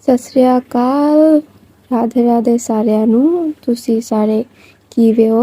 ਸਤਿ ਸ੍ਰੀ ਅਕਾਲ, ਰਾਧੇ ਰਾਧੇ ਸਾਰਿਆਂ ਨੂੰ। ਤੁਸੀਂ ਸਾਰੇ ਕਿਵੇਂ ਹੋ?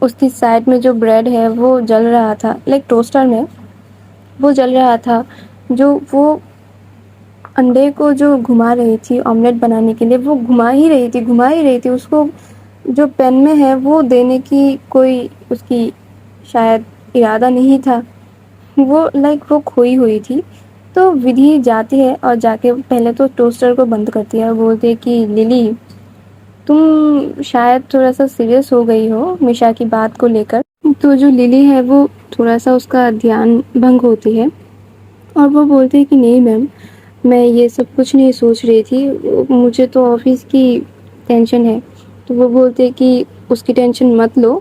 اس کی سائڈ میں جو بریڈ ہے وہ جل رہا تھا، لائک ٹوسٹر میں وہ جل رہا تھا، جو وہ انڈے کو جو گھما رہی تھی آملیٹ بنانے کے لیے، وہ گھما ہی رہی تھی اس کو جو پین میں ہے وہ دینے کی کوئی اس کی شاید ارادہ نہیں تھا، وہ لائک وہ کھوئی ہوئی تھی۔ تو ودھی جاتی ہے اور جا کے پہلے تو ٹوسٹر کو بند کرتی ہے اور بولتی ہے کہ للی تم شاید تھوڑا سا سیریس ہو گئی ہو میشا کی بات کو لے کر۔ تو جو للی ہے وہ تھوڑا سا اس کا دھیان بھنگ ہوتی ہے اور وہ بولتی ہے کہ نہیں میم، میں یہ سب کچھ نہیں سوچ رہی تھی، مجھے تو آفس کی ٹینشن ہے۔ تو وہ بولتے کہ اس کی ٹینشن مت لو،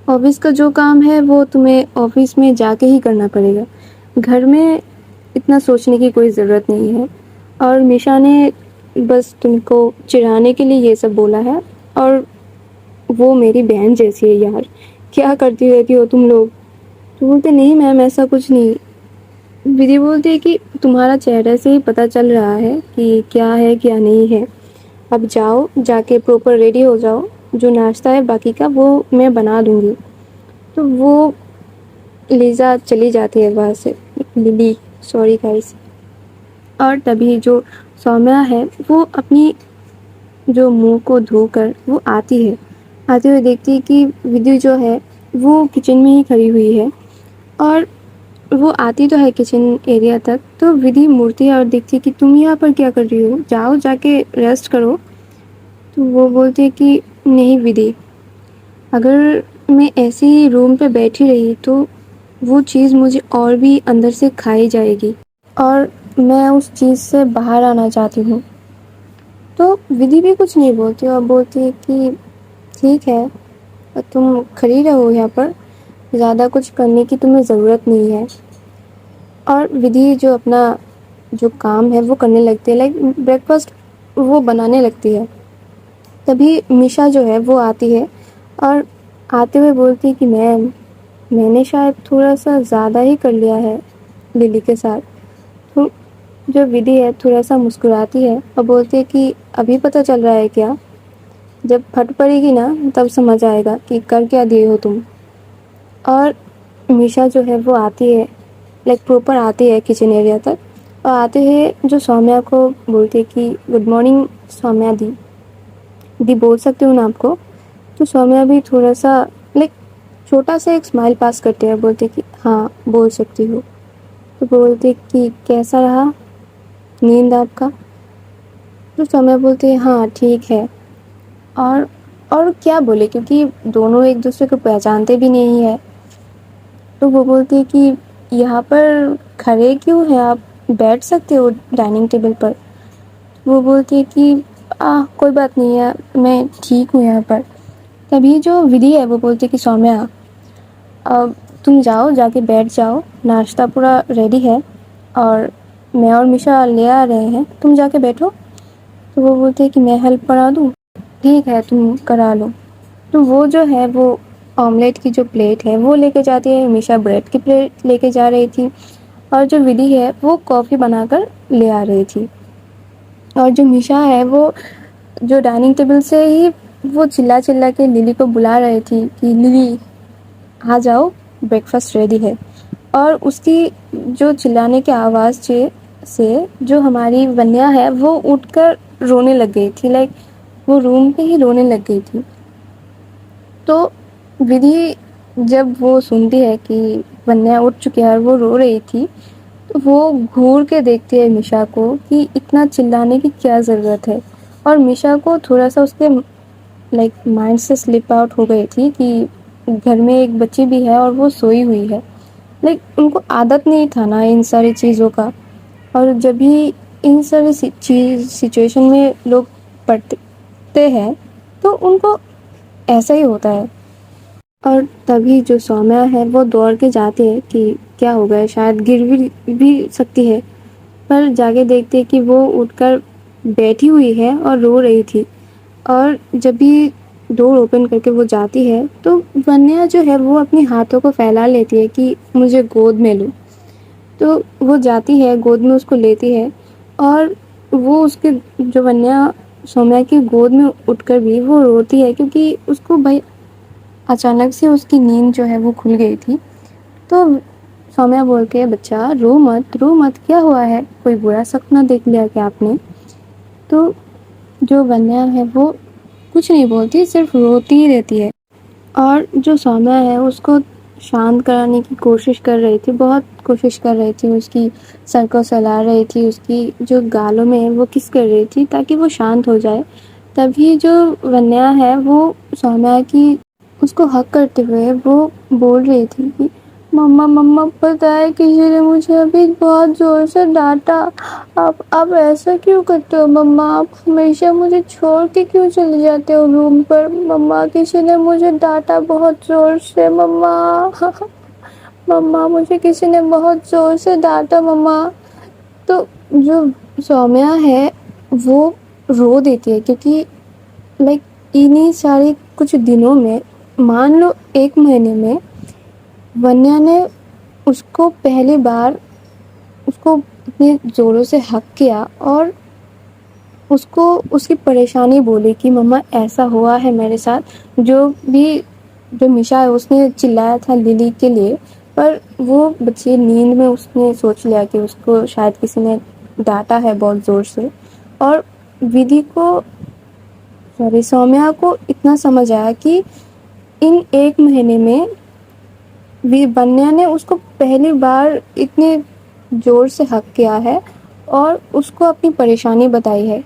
آفس کا جو کام ہے وہ تمہیں آفس میں جا کے ہی کرنا پڑے گا، گھر میں اتنا سوچنے کی کوئی ضرورت نہیں ہے۔ اور میشا نے بس تم کو چڑھانے کے لیے یہ سب بولا ہے، اور وہ میری بہن جیسی ہے یار، کیا کرتی رہتی ہو تم لوگ۔ تو بولتے نہیں میم ایسا کچھ نہیں۔ ودھی بولتی ہے کہ تمہارا چہرے سے ہی پتہ چل رہا ہے کہ کیا ہے کیا نہیں ہے، اب جاؤ جا کے پراپر ریڈی ہو جاؤ، جو ناشتہ ہے باقی کا وہ میں بنا دوں گی۔ تو وہ لیزا چلی جاتی ہے وہاں سے، للی سوری گائس۔ اور تبھی جو سومیا ہے وہ اپنی جو منہ کو دھو کر وہ آتی ہوئے دیکھتی ہے کہ ودھی جو ہے وہ کچن میں ہی کھڑی ہوئی ہے، اور وہ آتی تو ہے کچن ایریا تک، تو ودھی مڑتی ہے اور دیکھتی ہے کہ تم یہاں پر کیا کر رہی ہو، جاؤ جا کے ریسٹ کرو۔ تو وہ بولتی ہے کہ نہیں ودھی، اگر میں ایسے ہی روم پہ بیٹھی رہی تو وہ چیز مجھے اور بھی اندر سے کھائی جائے گی، اور میں اس چیز سے باہر آنا چاہتی ہوں۔ تو ودھی بھی کچھ نہیں بولتی اور بولتی ہے کہ ٹھیک ہے، تم کھڑی رہو یہاں پر، زیادہ کچھ کرنے کی تمہیں ضرورت نہیں ہے۔ اور ودھی جو اپنا جو کام ہے وہ کرنے لگتی ہے، لائک بریک فاسٹ وہ بنانے لگتی ہے۔ تبھی میشا جو ہے وہ آتی ہے اور آتے ہوئے بولتی ہے کہ میں نے شاید تھوڑا سا زیادہ ہی کر لیا ہے للی کے ساتھ۔ تو جو ودھی ہے تھوڑا سا مسکراتی ہے اور بولتی ہے کہ ابھی پتہ چل رہا ہے کیا، جب پھٹ پڑے گی نا تب سمجھ آئے گا کہ کر کیا دیے ہو تم۔ اور میشا جو ہے وہ آتی ہے، لائک پراپر آتی ہے کچن ایریا تک، اور آتے ہوئے جو سومیا کو بولتی ہے کہ گڈ مارننگ سومیا دی بول سکتی ہوں نا آپ کو۔ تو سومیا بھی تھوڑا سا لائک چھوٹا سا ایک اسمائل پاس کرتے ہیں، بولتے کہ ہاں بول سکتی ہو۔ تو بولتے کہ کیسا رہا نیند آپ کا؟ تو سومیا بولتی ہے ہاں ٹھیک ہے، اور کیا بولے کیونکہ دونوں ایک دوسرے کو پہچانتے بھی نہیں ہیں۔ تو وہ بولتی ہے کہ یہاں پر کھڑے کیوں ہیں آپ، بیٹھ سکتے ہو ڈائننگ ٹیبل پر۔ وہ بولتی ہے کہ کوئی بات نہیں ہے، میں ٹھیک ہوں یہاں پر۔ تبھی جو ودھی ہے وہ بولتی ہے کہ سومیا اب تم جاؤ جا کے بیٹھ جاؤ، ناشتہ پورا ریڈی ہے اور میں اور میشا لے آ رہے ہیں، تم جا کے بیٹھو۔ تو وہ بولتی ہے کہ میں ہیلپ کرا دوں، ٹھیک ہے تم کرا لو۔ تو وہ جو ہے وہ آملیٹ کی جو پلیٹ ہے وہ لے کے جاتی ہے، میشا بریڈ کی پلیٹ لے کے جا رہی تھی، اور جو ودھی ہے وہ کافی بنا کر لے آ رہی تھی۔ اور جو میشا ہے وہ جو ڈائننگ ٹیبل سے ہی وہ چلا کے للی کو بلا رہی تھی کہ للی آ جاؤ بریک فاسٹ ریڈی ہے۔ اور اس کی جو چلانے کی آواز سے جو ہماری ونیا ہے وہ اٹھ کر رونے لگ گئی تھی، لائک وہ روم پہ ہی رونے لگ گئی تھی۔ تو ودھی جب وہ سنتی ہے کہ ونیا اٹھ چکی ہے اور وہ رو رہی تھی، تو وہ گھور کے دیکھتی ہے میشا کو کہ اتنا چلانے کی کیا ضرورت ہے۔ اور میشا کو تھوڑا سا اس کے لائک مائنڈ سے سلپ آؤٹ ہو گئی تھی کہ گھر میں ایک بچی بھی ہے اور وہ سوئی ہوئی ہے، لائک ان کو عادت نہیں تھا نا ان ساری چیزوں کا۔ اور جب بھی ان ساری سچویشن میں لوگ پڑھتے ہیں تو ان کو ایسا ہی ہوتا ہے۔ اور تبھی جو سومیا ہے وہ دوڑ کے جاتی ہے کہ کیا ہو گیا، شاید گر بھی سکتی ہے، پر جا کے دیکھتے ہے کہ وہ اٹھ کر بیٹھی ہوئی ہے اور رو رہی تھی۔ اور جب بھی ڈور اوپن کر کے وہ جاتی ہے تو ونیا جو ہے وہ اپنے ہاتھوں کو پھیلا لیتی ہے کہ مجھے گود میں لو۔ تو وہ جاتی ہے گود میں اس کو لیتی ہے، اور وہ اس کے جو ونیا سومیا کی گود میں اٹھ کر بھی وہ روتی ہے، کیونکہ اس کو بھائی اچانک سے اس کی نیند جو ہے وہ کھل گئی تھی. تو سومیا بول کے بچہ رو مت, کیا ہوا ہے, کوئی برا سپنا دیکھ لیا کیا آپ نے؟ تو جو ونیا ہے وہ کچھ نہیں بولتی, صرف روتی ہی رہتی ہے. اور جو سومیا ہے اس کو شانت کرانے کی کوشش کر رہی تھی, بہت کوشش کر رہی تھی, اس کی سر کو سلا رہی تھی, اس کی جو گالوں میں وہ کس کر رہی تھی تاکہ وہ شانت ہو جائے. تبھی جو ونیا ہے وہ سومیا کی اس کو حق کرتے ہوئے وہ بول رہی تھی کہ مما پتہ ہے کسی نے مجھے ابھی بہت زور سے ڈانٹا, آپ ایسا کیوں کرتے ہو مما, آپ ہمیشہ مجھے چھوڑ کے کیوں چلے جاتے ہو روم پر, مما کسی نے مجھے ڈانٹا بہت زور سے مما مجھے کسی نے بہت زور سے ڈانٹا مما. تو جو سومیا ہے وہ رو دیتی ہے کیونکہ لائک انہیں سارے کچھ دنوں میں, مان لو 1 مہینے میں, ونیا نے اس کو پہلی بار اس کو اتنے زوروں سے حق کیا اور اس کو اس کی پریشانی بولی کہ مما ایسا ہوا ہے میرے ساتھ. جو میشا ہے اس نے چلایا تھا للی کے لیے, پر وہ بچے نیند میں اس نے سوچ لیا کہ اس کو شاید کسی نے ڈانٹا ہے بہت زور سے. اور سومیا کو اتنا سمجھ آیا کہ ان 1 مہینے میں ونیا نے اس کو پہلی بار اتنے زور سے حق کیا ہے اور اس کو اپنی پریشانی بتائی ہے,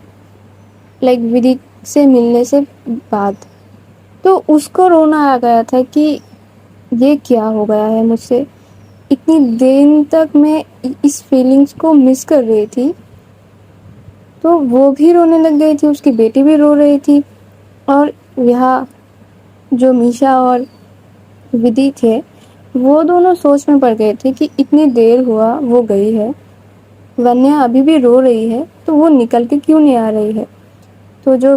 لائک ودی سے ملنے سے بعد. تو اس کو رونا آ گیا تھا کہ یہ کیا ہو گیا ہے مجھ سے, اتنی دن تک میں اس فیلنگز کو مس کر رہی تھی. تو وہ بھی رونے لگ گئی تھی, اس کی بیٹی بھی رو رہی تھی, اور یہاں جو میشا اور ودی تھے وہ دونوں سوچ میں پڑ گئے تھے کہ اتنی دیر ہوا وہ گئی ہے, ونیا ابھی بھی رو رہی ہے, تو وہ نکل کے کیوں نہیں آ رہی ہے. تو جو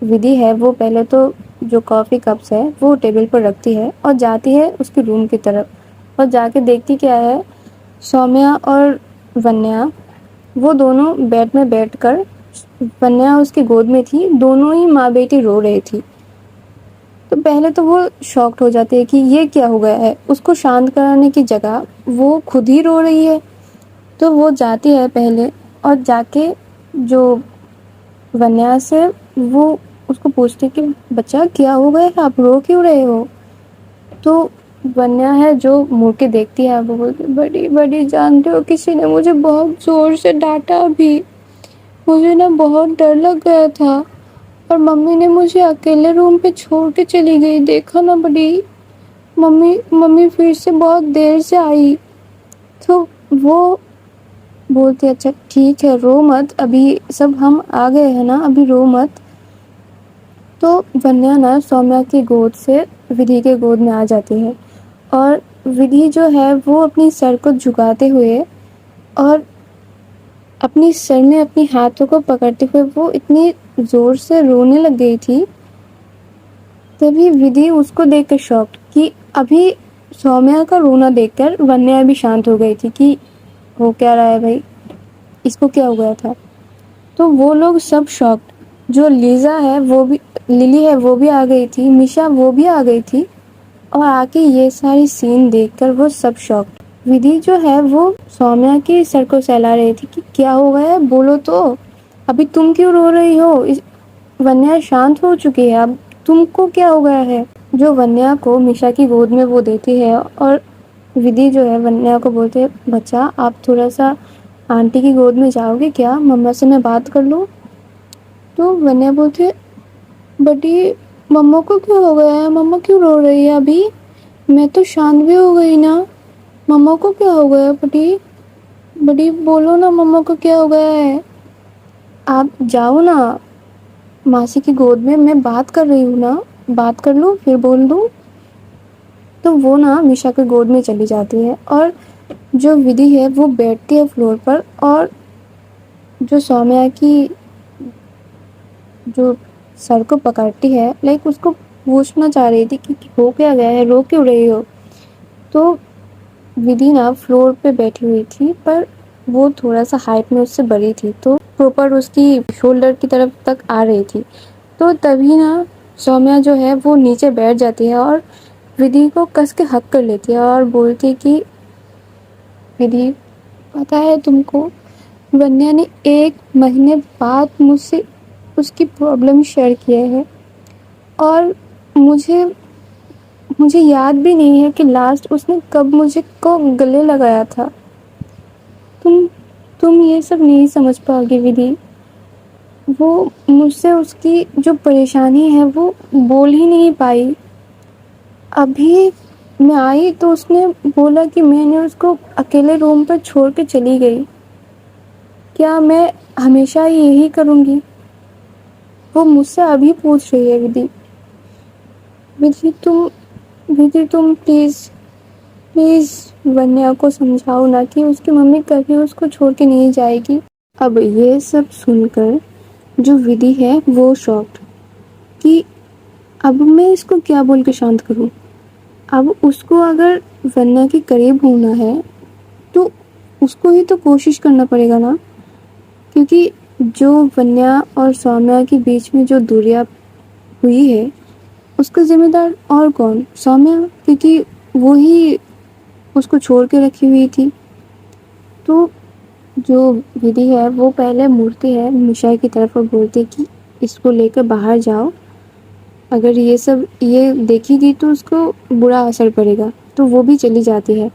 ودی ہے وہ پہلے تو جو کافی کپس ہے وہ ٹیبل پر رکھتی ہے اور جاتی ہے اس کے روم کی طرف, اور جا کے دیکھتی کیا ہے, سومیا اور ونیا وہ دونوں بیڈ میں بیٹھ کر, ونیا اس کی گود میں تھی, دونوں ہی ماں بیٹی رو رہی تھی. تو پہلے تو وہ شاکڈ ہو جاتی ہے کہ یہ کیا ہو گیا ہے, اس کو شانت کرانے کی جگہ وہ خود ہی رو رہی ہے. تو وہ جاتی ہے پہلے اور جا کے جو ونیا سے وہ اس کو پوچھتی کہ بچہ کیا ہو گیا, آپ رو کیوں رہے ہو. تو ونیا ہے جو مڑ کے دیکھتی ہے, وہ بولتی بڑی جانتے ہو کسی نے مجھے بہت زور سے ڈانٹا, بھی مجھے نا بہت ڈر لگ گیا تھا, اور ممی نے مجھے اکیلے روم پہ چھوڑ کے چلی گئی, دیکھا نا بڑی ممی پھر سے بہت دیر سے آئی. تو وہ بولتی اچھا ٹھیک ہے رو مت, ابھی سب ہم آ گئے ہیں نا, ابھی رو مت. تو ونیا نا سومیا کی گود سے ودی کے گود میں آ جاتی ہے, اور ودی جو ہے وہ اپنی سر کو جھکاتے ہوئے اور اپنی سر میں اپنی ہاتھوں کو پکڑتے ہوئے وہ اتنی زور سے رونے لگ گئی تھی. تبھی ودی اس کو دیکھ کر شاک کہ ابھی سومیا کا رونا دیکھ کر ونیا بھی شانت ہو گئی تھی کہ ہو کیا رہا ہے بھائی, اس کو کیا ہو گیا تھا. تو وہ لوگ سب شاکڈ, جو لیزا ہے وہ بھی, للی ہے وہ بھی آ گئی تھی, میشا وہ بھی آ گئی تھی, اور آ کے یہ ساری سین دیکھ کر وہ سب شاکڈ. ودی جو ہے وہ سومیا کے سر کو سہلا رہی تھی کہ کیا ہو گیا ہے بولو تو, ابھی تم کیوں رو رہی ہو, ونیا شانت ہو چکی ہے, اب تم کو کیا ہو گیا ہے. جو ونیا کو میشا کی گود میں وہ دیتی ہے, اور ودی جو ہے ونیا کو بولتے ہیں بچہ آپ تھوڑا سا آنٹی کی گود میں جاؤ گے کیا, مما سے میں بات کر لوں. تو ونیا بولتے بٹی مما کو کیا ہو گیا ہے, مما کیوں رو رہی ہے, ابھی میں تو شانت بھی ہو گئی نا, مما کو کیا ہو گیا بٹی بولو نا مما کو کیا ہو گیا ہے. آپ جاؤ نا ماسی کی گود میں بات کر رہی ہوں نا, بات کر لوں پھر بول دوں. تو وہ نا میشا کے گود میں چلی جاتی ہے, اور جو ودی ہے وہ بیٹھتی ہے فلور پر, اور جو سومیا کی جو سر کو پکڑتی ہے, لائک اس کو پوچھنا چاہ رہی تھی کہ ہو کیا گیا ہے, رو کیوں رہی ہو. تو ودی نا فلور پہ بیٹھی ہوئی تھی, پر وہ تھوڑا سا ہائٹ میں اس سے بڑی تھی, تو پراپر اس کی شولڈر کی طرف تک آ رہی تھی. تو تبھی نا سومیا جو ہے وہ نیچے بیٹھ جاتی ہے اور ودھی کو کس کے ہگ کر لیتی ہے اور بولتی کہ ودھی، پتہ ہے تم کو، ونیا نے 1 مہینے بعد مجھ سے اس کی پرابلم شیئر کیا ہے اور مجھے یاد بھی نہیں ہے کہ لاسٹ اس نے کب مجھے کو گلے لگایا تھا۔ تم یہ سب نہیں سمجھ پاؤ گی ودھی۔ وہ مجھ سے اس کی جو پریشانی ہے وہ بول ہی نہیں پائی۔ ابھی میں آئی تو اس نے بولا کہ میں نے اس کو اکیلے روم پر چھوڑ کے چلی گئی۔ کیا میں ہمیشہ یہی کروں گی؟ وہ مجھ سے ابھی پوچھ رہی ہے ودھی۔ ودھی تم پلیز ونیا کو سمجھاؤ نا کہ اس کی ممی کبھی اس کو چھوڑ کے نہیں جائے گی۔ اب یہ سب سن کر جو ودھی ہے وہ شاکڈ کہ اب میں اس کو کیا بول کے شانت کروں۔ اب اس کو اگر ونیا کے قریب ہونا ہے تو اس کو ہی تو کوشش کرنا پڑے گا نا، کیونکہ جو ونیا اور سومیا کے بیچ میں جو دوریاں ہوئی ہے اس کا ذمہ دار اور کون؟ سومیا، کیونکہ وہی اس کو چھوڑ کے رکھی ہوئی تھی۔ تو جو ودھی ہے وہ پہلے مڑتی ہے نشا کی طرف اور بولتی کہ اس کو لے کر باہر جاؤ، اگر یہ دیکھے گی تو اس کو برا اثر پڑے گا، تو وہ بھی چلی جاتی ہے۔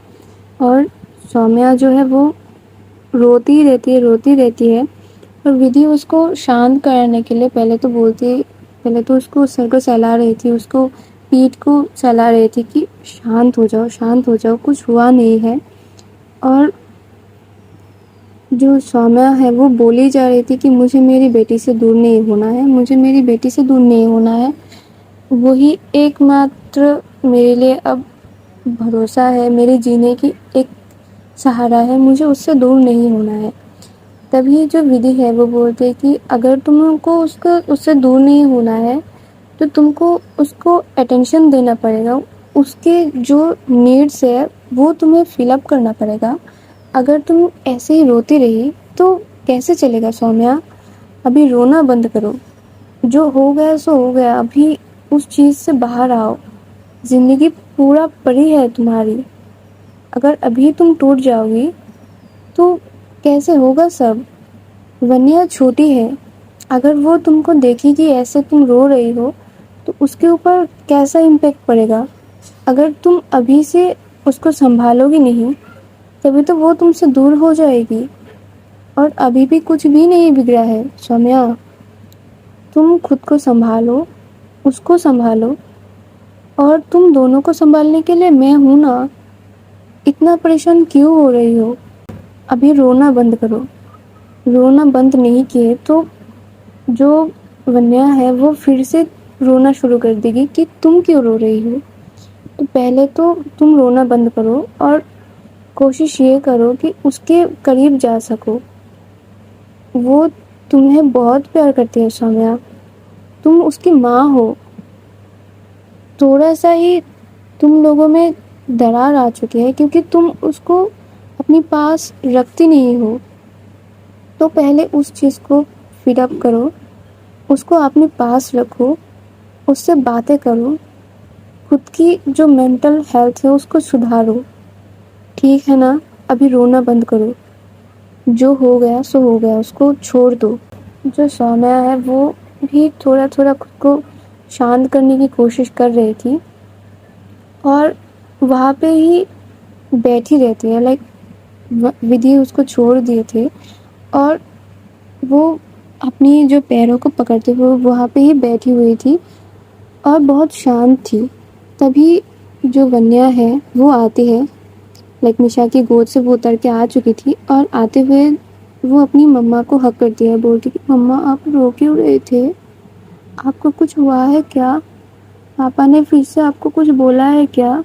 اور سومیا جو ہے وہ روتی رہتی ہے اور ودھی اس کو شانت کرنے کے لیے پہلے تو اس کو سر کو سہلا رہی تھی، اس کو پیٹھ کو سہلا رہی تھی کہ شانت ہو جاؤ، کچھ ہوا نہیں ہے۔ اور جو سومیا ہے وہ بولی جا رہی تھی کہ مجھے میری بیٹی سے دور نہیں ہونا ہے، وہی ایک ماتر میرے لیے اب بھروسہ ہے، میرے جینے کی ایک سہارا ہے، مجھے اس سے دور نہیں ہونا ہے۔ تبھی جو ودھی ہے وہ بولتے ہیں کہ اگر تم کو اس سے دور نہیں ہونا ہے تو تم کو اس کو اٹینشن دینا پڑے گا، اس کے جو نیڈس ہے وہ تمہیں فل اپ کرنا پڑے گا۔ اگر تم ایسے ہی روتی رہی تو کیسے چلے گا سومیا؟ ابھی رونا بند کرو، جو ہو گیا سو ہو گیا، ابھی اس چیز سے باہر آؤ، زندگی پورا پڑی ہے تمہاری، اگر ابھی تم ٹوٹ جاؤ گی تو کیسے ہوگا سب؟ ونیا چھوٹی ہے، اگر وہ تم کو دیکھے گی ایسے تم رو رہی ہو تو اس کے اوپر کیسا امپیکٹ پڑے گا؟ اگر تم ابھی سے اس کو سنبھالو گی نہیں تبھی تو وہ تم سے دور ہو جائے گی، اور ابھی بھی کچھ بھی نہیں بگڑا ہے سومیا۔ تم خود کو سنبھالو، اس کو سنبھالو، اور تم دونوں کو سنبھالنے کے لیے میں ہوں نا، اتنا پریشان کیوں ہو رہی ہو؟ ابھی رونا بند کرو۔ رونا بند نہیں کیے تو جو ونیا ہے وہ پھر سے رونا شروع کر دے گی کہ تم کیوں رو رہی ہو۔ تو پہلے تو تم رونا بند کرو اور کوشش یہ کرو کہ اس کے قریب جا سکو۔ وہ تمہیں بہت پیار کرتی ہے سومیا، تم اس کی ماں ہو۔ تھوڑا سا ہی تم لوگوں میں درار آ چکی ہے کیونکہ تم اس کو اپنی پاس رکھتی نہیں ہو، تو پہلے اس چیز کو فل اپ کرو، اس کو اپنے پاس رکھو، اس سے باتیں کرو، خود کی جو مینٹل ہیلتھ ہے اس کو سدھارو، ٹھیک ہے نا؟ ابھی رونا بند کرو، جو ہو گیا سو ہو گیا، اس کو چھوڑ دو۔ جو سومیا ہے وہ بھی تھوڑا خود کو شانت کرنے کی کوشش کر رہی تھی اور وہاں پہ ہی بیٹھی رہتی ہے، ودھی اس کو چھوڑ دیے تھے اور وہ اپنی جو پیروں کو پکڑتے ہوئے وہاں پہ ہی بیٹھی ہوئی تھی اور بہت شانت تھی۔ تبھی جو ونیا ہے وہ آتی ہے، نشا کی گود سے وہ اتر کے آ چکی تھی اور آتے ہوئے وہ اپنی مما کو حق کرتی ہے، بولتی کہ مما آپ رو کیوں رہے تھے؟ آپ کو کچھ ہوا ہے کیا؟ پاپا نے پھر سے آپ کو کچھ بولا ہے کیا؟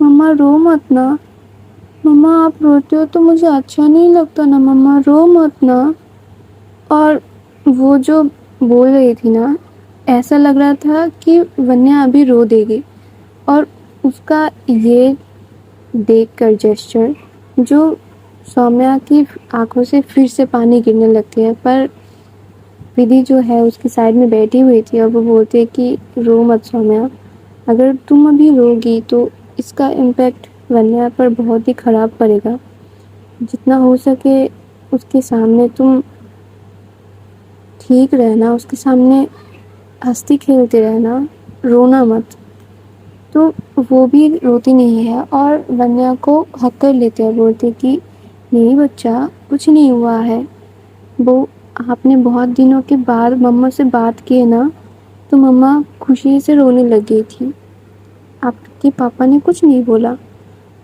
مما رو مت نا، مما آپ روتے ہو تو مجھے اچھا نہیں لگتا نا، مما رو مت نا۔ اور وہ جو بول رہی تھی نا، ایسا لگ رہا تھا کہ ونیا ابھی رو دے گی، اور اس کا یہ دیکھ کر جیسچر جو سومیا کی آنکھوں سے پھر سے پانی گرنے لگتی ہے، پر ودھی جو ہے اس کی سائڈ میں بیٹھی ہوئی تھی اور وہ بولتے کہ رو مت سومیا، اگر تم ابھی رو گی تو اس کا امپیکٹ ونیا پر بہت ہی خراب پڑے گا. جتنا ہو سکے اس کے سامنے تم ٹھیک رہنا، اس کے سامنے ہنستی کھیلتے رہنا، رونا مت. تو وہ بھی روتی نہیں ہے اور ونیا کو حق کر لیتے ہیں، بولتے کہ نہیں بچہ، کچھ نہیں ہوا ہے. وہ آپ نے بہت دنوں کے بعد مما سے بات کی ہے نا، تو مما خوشی سے رونے لگ گئی تھی. آپ کے پاپا نے کچھ نہیں بولا،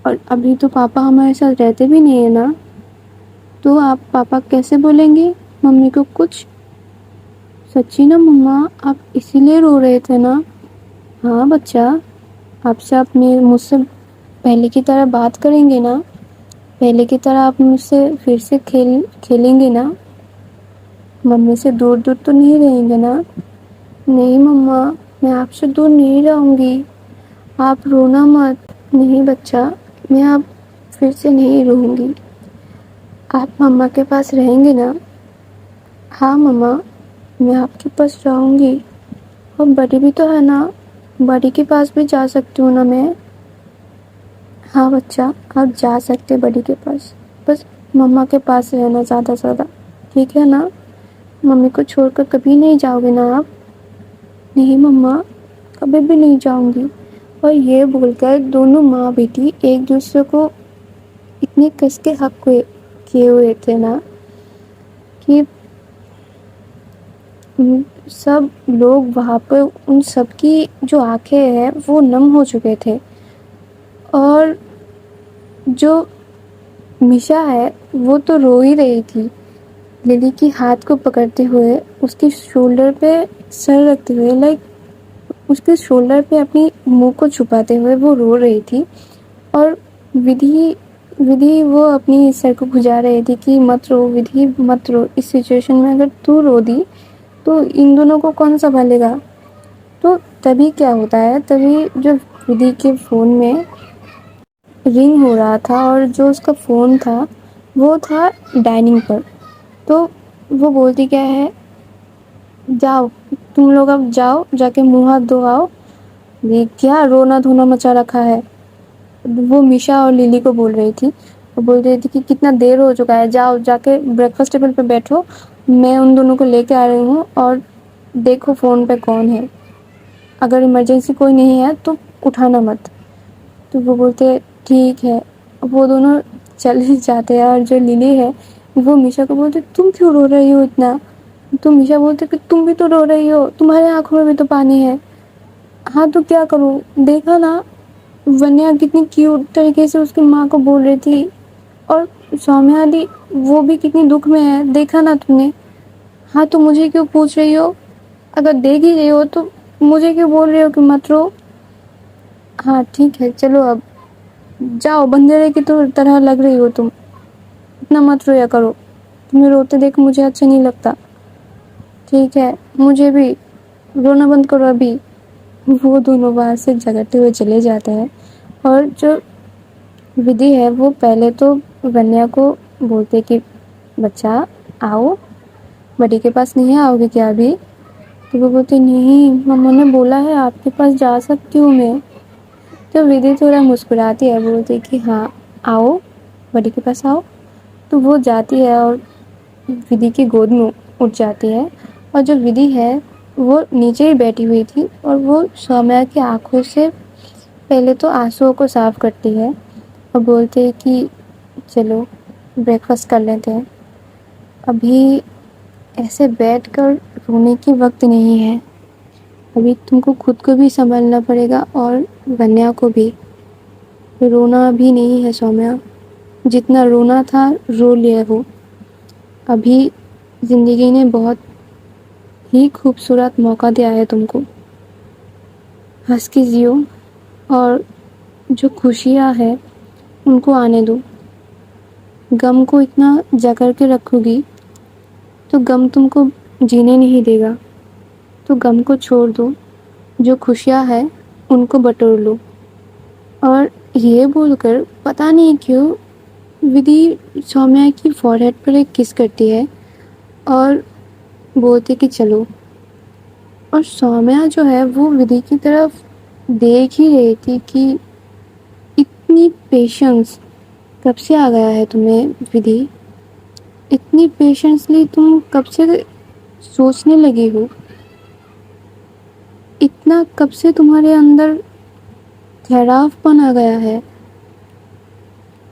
اور ابھی تو پاپا ہمارے ساتھ رہتے بھی نہیں ہیں نا، تو آپ پاپا کیسے بولیں گے ممی کو کچھ؟ سچی نا مما، آپ اسی لیے رو رہے تھے نا؟ ہاں بچہ، آپ مجھ سے پہلے کی طرح بات کریں گے نا؟ پہلے کی طرح آپ مجھ سے پھر سے کھیلیں گے نا؟ ممی سے دور دور تو نہیں رہیں گے نا؟ نہیں مما، میں آپ سے دور نہیں رہوں گی، آپ رونا مت. نہیں بچہ، میں اب پھر سے نہیں رہوں گی، آپ مما کے پاس رہیں گے نا؟ ہاں مما، میں آپ کے پاس رہوں گی. اور بڑی بھی تو ہے نا، بڑی کے پاس بھی جا سکتی ہوں نا میں؟ ہاں بچہ، آپ جا سکتے بڑی کے پاس، بس مما کے پاس رہنا زیادہ سے زیادہ، ٹھیک ہے نا؟ ممی کو چھوڑ کر کبھی نہیں جاؤ گے نا آپ؟ نہیں مما، کبھی بھی نہیں جاؤں گی. اور یہ بول کر دونوں ماں بیٹی ایک دوسرے کو اتنے کس کے حق کیے ہوئے تھے نا کہ سب لوگ وہاں پہ، ان سب کی جو آنکھیں ہیں وہ نم ہو چکے تھے. اور جو میشا ہے وہ تو رو ہی رہی تھی، للی کی ہاتھ کو پکڑتے ہوئے، اس کی شولڈر پہ سر رکھتے ہوئے، اس کے شولڈر پہ اپنی منہ کو چھپاتے ہوئے وہ رو رہی تھی. اور ودھی وہ اپنی سر کو کھجا رہی تھی کہ مت رو ودھی، مت رو، اس سچویشن میں اگر تو رو دی تو ان دونوں کو کون سنبھالے گا؟ تو تبھی کیا ہوتا ہے، تبھی جو ودھی کے فون میں رنگ ہو رہا تھا، اور جو اس کا فون تھا وہ تھا ڈائننگ پر. تو وہ بولتی کیا ہے، جاؤ تم لوگ، اب جاؤ جا کے منہ ہاتھ دھو. یہ کیا رونا دھونا مچا رکھا ہے؟ وہ میشا اور للی کو بول رہی تھی. وہ بول رہی تھی کہ کتنا دیر ہو چکا ہے، جاؤ جا کے بریک فاسٹ ٹیبل پہ بیٹھو، میں ان دونوں کو لے کے آ رہی ہوں، اور دیکھو فون پہ کون ہے، اگر ایمرجنسی کوئی نہیں ہے تو اٹھانا مت. تو وہ بولتے ٹھیک ہے. وہ دونوں چلے جاتے ہیں، اور جو للی ہے وہ میشا کو بولتے تم کیوں رو رہی ہو اتنا؟ تو میشا بولتے کہ تم بھی تو رو رہی ہو، تمہارے آنکھوں میں بھی تو پانی ہے. ہاں تو کیا کروں، دیکھا نا ونیا کتنی کیوٹ طریقے سے اس کی ماں کو بول رہی تھی، اور سومیا دی وہ بھی کتنی دکھ میں ہے، دیکھا نا تم نے؟ ہاں تو مجھے کیوں پوچھ رہی ہو؟ اگر دیکھ ہی رہی ہو تو مجھے کیوں بول رہی ہو کہ مت رو؟ ہاں ٹھیک ہے، چلو اب جاؤ، بندرے کی تو طرح لگ رہی ہو تم، اتنا مت رویا کرو، تمہیں روتے دیکھ مجھے اچھا نہیں لگتا. ٹھیک ہے، مجھے بھی، رونا بند کرو ابھی. وہ دونوں وہاں سے جھگڑتے ہوئے چلے جاتے ہیں. اور جو ودھی ہے وہ پہلے تو ونیا کو بولتے کہ بچہ آؤ، بڑی کے پاس نہیں آؤ گے کیا ابھی؟ تو وہ بولتے نہیں، مما نے بولا ہے آپ کے پاس جا سکتی ہوں میں. تو ودھی تھوڑا مسکراتی ہے، بولتی کہ ہاں آؤ، بڑی کے پاس آؤ. تو وہ جاتی ہے اور ودھی کی گود میں اٹھ جاتی ہے. اور جو ودھی ہے وہ نیچے ہی بیٹھی ہوئی تھی، اور وہ سومیا کی آنکھوں سے پہلے تو آنسوؤں کو صاف کرتی ہے، اور بولتے کہ چلو بریک فاسٹ کر لیتے ہیں، ابھی ایسے بیٹھ کر رونے کی وقت نہیں ہے، ابھی تم کو خود کو بھی سنبھالنا پڑے گا اور ونیا کو بھی. رونا بھی نہیں ہے سومیا، جتنا رونا تھا رو لیا وہ. ابھی زندگی نے بہت ہی خوبصورت موقع دیا ہے تم کو، ہنس کے جیو، اور جو خوشیاں ہیں ان کو آنے دو. غم کو اتنا جکڑ کے رکھو گی تو غم تم کو جینے نہیں دے گا. تو غم کو چھوڑ دو، جو خوشیاں ہیں ان کو بٹور لو. اور یہ بول کر پتہ نہیں کیوں ودھی سومیا کی فور ہیڈ پر ایک کس کرتی ہے، اور بولتی کہ چلو، اور سومیا جو ہے وہ ودھی کی طرف دیکھ ہی رہی تھی کہ اتنی پیشنس کب سے آ گیا ہے تمہیں ودھی؟ اتنی پیشنسلی تم کب سے سوچنے لگی ہو؟ اتنا کب سے تمہارے اندر ٹھہراو پن آ گیا ہے؟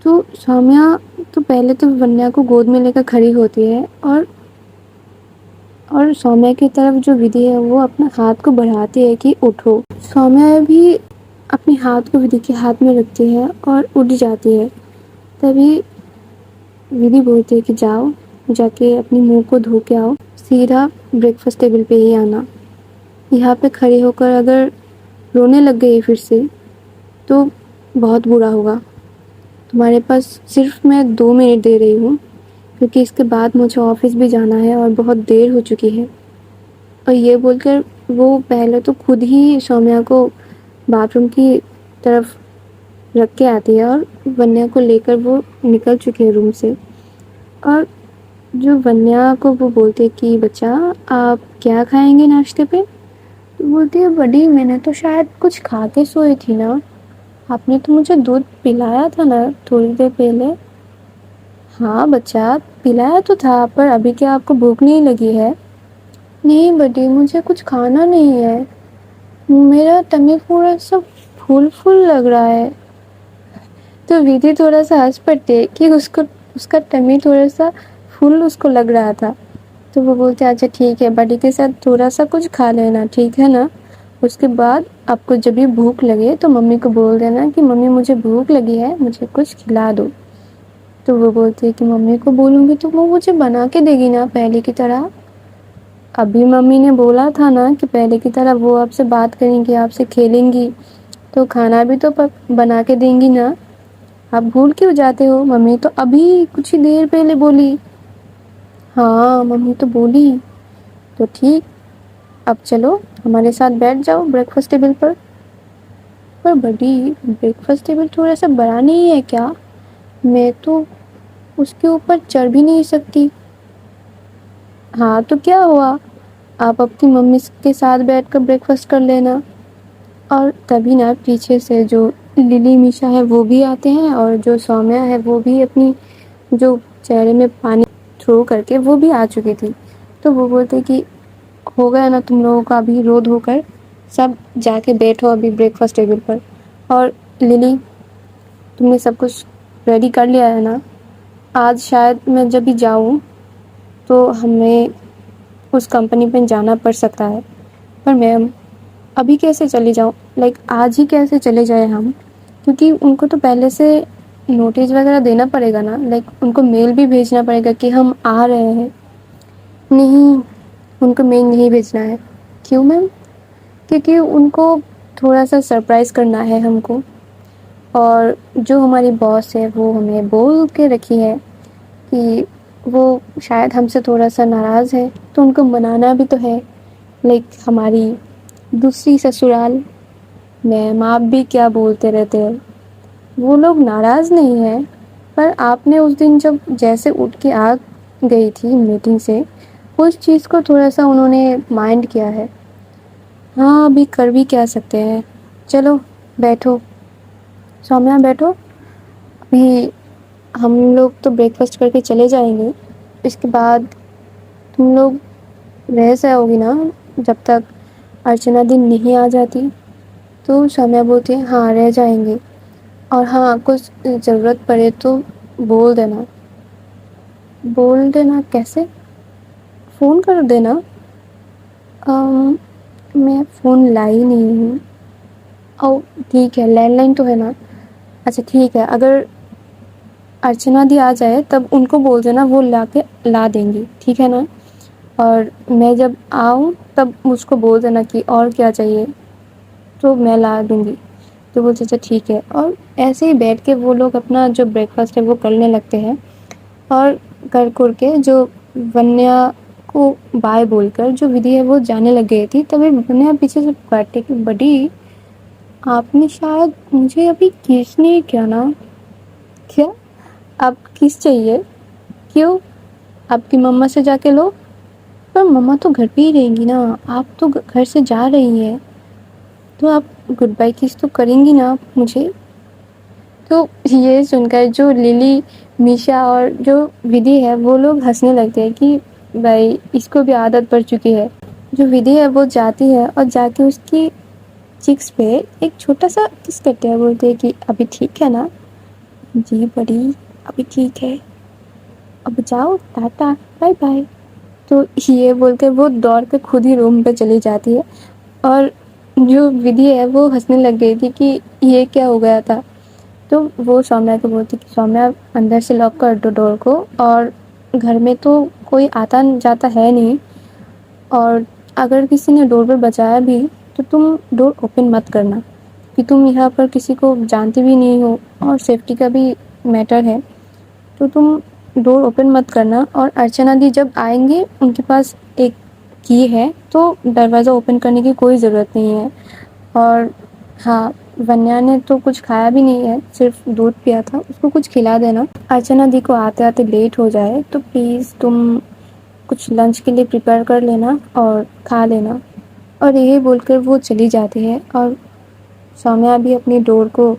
تو سومیا تو پہلے تو ونیا کو گود میں لے کر کھڑی ہوتی ہے، اور سومیا کی طرف جو ودھی ہے وہ اپنا ہاتھ کو بڑھاتی ہے کہ اٹھو۔ سومیا بھی اپنے ہاتھ کو ودھی کے ہاتھ میں رکھتی ہے اور اٹھ جاتی ہے۔ تبھی ودھی بولتی ہے کہ جاؤ، جا کے اپنی منہ کو دھو کے آؤ، سیدھا بریک فاسٹ ٹیبل پہ ہی آنا۔ یہاں پہ کھڑے ہو کر اگر رونے لگ گئی پھر سے تو بہت برا ہوگا۔ تمہارے پاس صرف میں 2 منٹ دے رہی ہوں، کیونکہ اس کے بعد مجھے آفس بھی جانا ہے اور بہت دیر ہو چکی ہے۔ اور یہ بول کر وہ پہلے تو خود ہی سومیا کو باتھ روم کی طرف رکھ کے آتی ہے، اور ونیا کو لے کر وہ نکل چکے ہیں روم سے۔ اور جو ونیا کو وہ بولتے کہ بچہ آپ کیا کھائیں گے ناشتے پہ؟ تو بولتی ہے بڑی میں نے تو شاید کچھ کھا کے سوئی تھی نا، آپ نے تو مجھے دودھ پلایا تھا نا تھوڑی دیر پہلے۔ ہاں بچہ پلایا تو تھا، پر ابھی کیا آپ کو بھوک نہیں لگی ہے؟ نہیں بڈی مجھے کچھ کھانا نہیں ہے، میرا ٹمی تھوڑا سا پھول لگ رہا ہے۔ تو ودھی تھوڑا سا ہنس پڑتی ہے کہ اس کا ٹمی تھوڑا سا پھول اس کو لگ رہا تھا۔ تو وہ بولتے اچھا ٹھیک ہے، بڈی کے ساتھ تھوڑا سا کچھ کھا لینا، ٹھیک ہے نا؟ اس کے بعد آپ کو جب بھی بھوک لگے تو ممی کو بول دینا کہ ممی مجھے بھوک لگی ہے، مجھے کچھ کھلا دو۔ تو وہ بولتی ہے کہ ممی کو بولوں گی تو وہ مجھے بنا کے دے گی نا پہلے کی طرح؟ ابھی ممی نے بولا تھا نا کہ پہلے کی طرح وہ آپ سے بات کریں گی، آپ سے کھیلیں گی، تو کھانا بھی تو بنا کے دیں گی نا؟ آپ بھول کیوں جاتے ہو؟ ممی تو ابھی کچھ ہی دیر پہلے بولی۔ ہاں ممی تو بولی، تو ٹھیک، اب چلو ہمارے ساتھ بیٹھ جاؤ بریک فاسٹ ٹیبل پر۔ پر بڈی بریک فاسٹ ٹیبل تھوڑا سا بڑا نہیں ہے کیا؟ میں تو اس کے اوپر چڑھ بھی نہیں سکتی۔ ہاں تو کیا ہوا، آپ اپنی ممی کے ساتھ بیٹھ کر بریک فاسٹ کر لینا۔ اور تبھی نا پیچھے سے جو للی میشا ہے وہ بھی آتے ہیں، اور جو سومیا ہے وہ بھی اپنی جو چہرے میں پانی تھرو کر کے وہ بھی آ چکی تھی۔ تو وہ بولتے کہ ہو گیا نا تم لوگوں کا، ابھی رو دھو کر سب جا کے بیٹھو ابھی بریک فاسٹ ٹیبل پر۔ اور للی تم نے سب کچھ ریڈی کر لیا ہے نا؟ آج شاید میں جب بھی جاؤں تو ہمیں اس کمپنی پہ جانا پڑ سکتا ہے، پر میم ابھی کیسے چلی جاؤں، آج ہی کیسے چلے جائیں ہم؟ کیونکہ ان کو تو پہلے سے نوٹس وغیرہ دینا پڑے گا نا، ان کو میل بھی بھیجنا پڑے گا کہ ہم آ رہے ہیں۔ نہیں، ان کو میل نہیں بھیجنا ہے۔ کیوں میم؟ کیونکہ ان کو تھوڑا سا سرپرائز کرنا ہے ہم کو، اور جو ہماری باس ہے وہ ہمیں بول کے رکھی ہے کہ وہ شاید ہم سے تھوڑا سا ناراض ہے، تو ان کو منانا بھی تو ہے، ہماری دوسری سسرال۔ میم آپ بھی کیا بولتے رہتے ہیں، وہ لوگ ناراض نہیں ہیں، پر آپ نے اس دن جب جیسے اٹھ کے آ گئی تھی میٹنگ سے، اس چیز کو تھوڑا سا انہوں نے مائنڈ کیا ہے۔ ہاں ابھی کر بھی کیا سکتے ہیں، چلو بیٹھو سومیا بیٹھو، ابھی ہم لوگ تو بریک فاسٹ کر کے چلے جائیں گے، اس کے بعد تم لوگ رہ جاؤ گی نا جب تک ارچنا دی نہیں آ جاتی؟ تو سومیا بولتی ہے ہاں رہ جائیں گے، اور ہاں کچھ ضرورت پڑے تو بول دینا۔ بول دینا کیسے؟ فون کر دینا۔ میں فون لائی نہیں ہوں۔ او ٹھیک ہے، لینڈ لائن تو ہے نا؟ اچھا ٹھیک ہے، اگر ارچنا دی آ جائے تب ان کو بول دینا، وہ لا دیں گی، ٹھیک ہے نا؟ اور میں جب آؤں تب مجھ کو بول دینا کہ اور کیا چاہیے، تو میں لا دوں گی۔ تو بولتے اچھا ٹھیک ہے، اور ایسے ہی بیٹھ کے وہ لوگ اپنا جو بریک فاسٹ ہے وہ کرنے لگتے ہیں، اور کر کے جو ونیا کو بائے بول کر جو ودھی ہے وہ جانے لگ گئی تھی، تبھی ونیا پیچھے سے کاٹے کہ بڈی آپ نے شاید مجھے ابھی کس نہیں کیا نا؟ کیا آپ کس چاہیے؟ کیوں؟ آپ کی مما سے جا کے لو۔ پر مما تو گھر پہ ہی رہیں گی نا, آپ تو گھر سے جا رہی ہیں, تو آپ گڈ بائی کس تو کریں گی نا آپ مجھے. تو یہ سن کر جو للی, میشا اور جو ودھی ہے وہ لوگ ہنسنے لگتے ہیں کہ بھائی اس کو بھی عادت پڑ چکی ہے. جو ودھی ہے وہ جاتی ہے اور جا کے اس کی چکس پہ ایک چھوٹا سا کس کرتے ہیں, بولتے ہیں کہ ابھی ٹھیک ہے نا. جی بڑی ابھی ٹھیک ہے, اب جاؤ ٹاٹا بائے بائے. تو یہ بول کر وہ دوڑ کے خود ہی روم پہ چلی جاتی ہے. اور جو ودھی ہے وہ ہنسنے لگ گئی تھی کہ یہ کیا ہو گیا تھا. تو وہ سومیا کو بولتی کہ سومیا اندر سے لاک کر دو ڈور کو, اور گھر میں تو کوئی آتا جاتا ہے نہیں, اور اگر کسی نے ڈور پر بجایا بھی تو تم ڈور اوپن مت کرنا, کہ تم یہاں پر کسی کو جانتی بھی نہیں ہو اور سیفٹی کا بھی میٹر ہے. تو تم ڈور اوپن مت کرنا. اور ارچنا دی جب آئیں گے ان کے پاس ایک کی ہے تو دروازہ اوپن کرنے کی کوئی ضرورت نہیں ہے. اور ہاں, ونیا نے تو کچھ کھایا بھی نہیں ہے, صرف دودھ پیا تھا, اس کو کچھ کھلا دینا. ارچنا دی کو آتے آتے لیٹ ہو جائے تو پلیز تم کچھ لنچ کے لیے پریپیئر کر لینا اور کھا لینا. اور یہی بول کر وہ چلی جاتی ہے. اور سومیا بھی اپنی ڈور کو